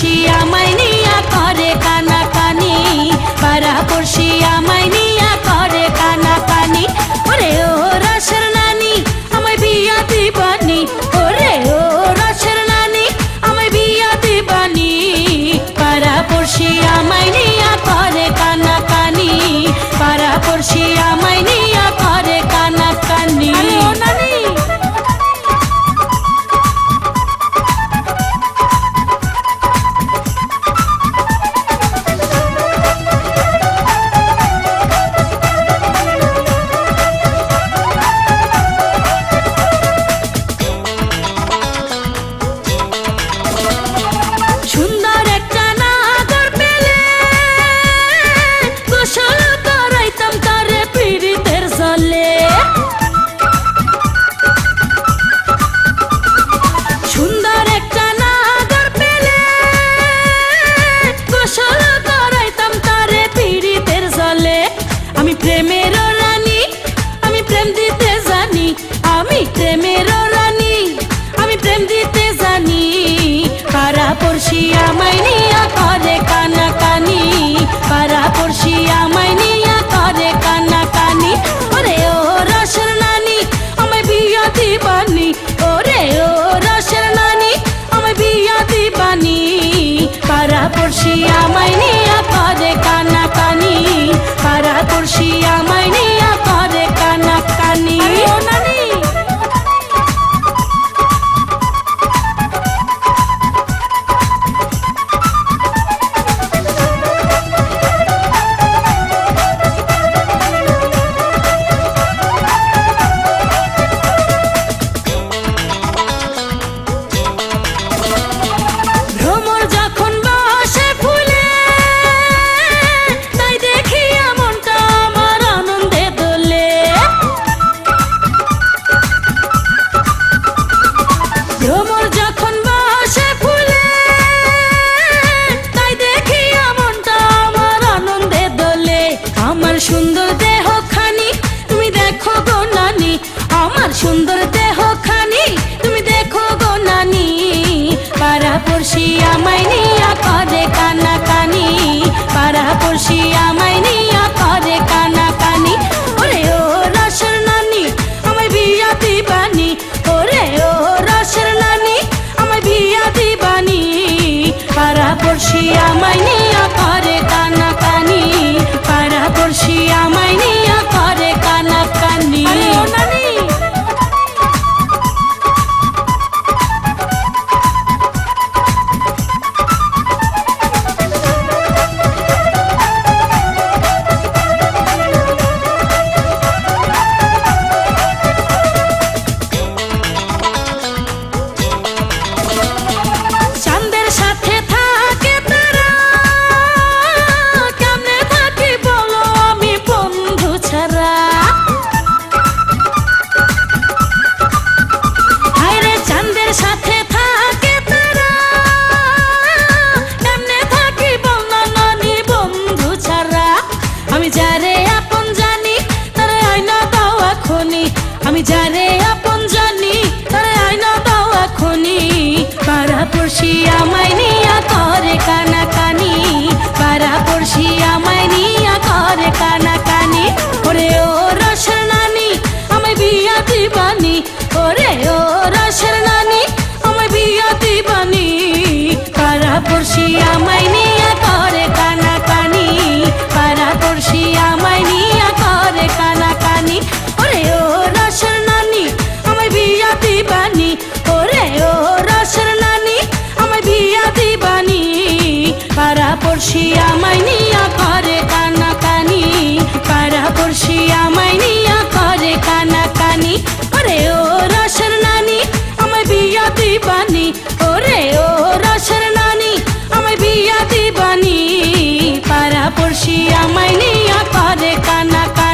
পড়শি আমায় নিয়া করে কানাকানি, পাড়া পড়শি আমায় নিয়া করে কানাকানি। ওরে ও রসের নানি আমায় বিয়া দিবানি, ওরে ও রসের নানি আমায় বিয়া দিবানি, পাড়া পড়শি আমায় নিয়া করে কানাকানি, পাড়া পড়শি আমায় নিয়া করে কানাকানি। পড়শি আমায় নিয়া করে কানাকানি, পাড়া পড়শি আমায় নিয়া করে কানাকানি। ওরে ও রসের নানি আমায় বিয়া দিবানি, ওরে ও রসের নানি আমায় বিয়া দিবানি, পাড়া পড়শি আমায় নিয়া করে কানাকানি, পাড়া পড়শি আমায় নিয়া করে কানাকানি। সুন্দর দেহ খানি তুমি দেখো গো নানি, আমার সুন্দর দেহ খানি তুমি দেখো গো নানি, পাড়া পড়শি আমায় নিয়া করে কানাকানি, পাড়া পড়শি আমায় নিয়া করে কানাকানি। ওরে ও রসের নানি আমায় বিয়া দিবানি, ওরে ও রসের নানি আমায় বিয়া দিবানি, পাড়া পড়শি আমায় নিয়া করে কানাকানি, পাড়া পড়শি আমায় নিয়া করে কানাকানি। আমি যারে আপন জানি তারে আয়না দাও এখনি, পাড়া পড়শি আমায় নিয়া করে কানাকানি, পাড়া পড়শি আমায় নিয়া করে কানাকানি। ওরে ও রসের নানি আমায় বিয়া দিবানি, ওরে ও রসের নানি আমায় বিয়া দিবানি, পাড়া পড়শি আমায় নিয়া করে কানাকানি, পাড়া পড়শি আমায় নিয়া করে কানাকানি। ওরে ও রসের নানি আমায় বিয়া দিবানি, ওরে ও রসের নানি আমায় বিয়া দিবানি, পাড়া পড়শি আমায় নিয়া করে কানাকানি, পাড়া পড়শি আমায় নিয়া করে কানাকানি। ওরে ও রসের নানি আমায় বিয়া দিবানি, ওরে ও রসের নানি আমায় বিয়া দিবানি, পাড়া পড়শি আমায় নিয়া করে কানাকানি।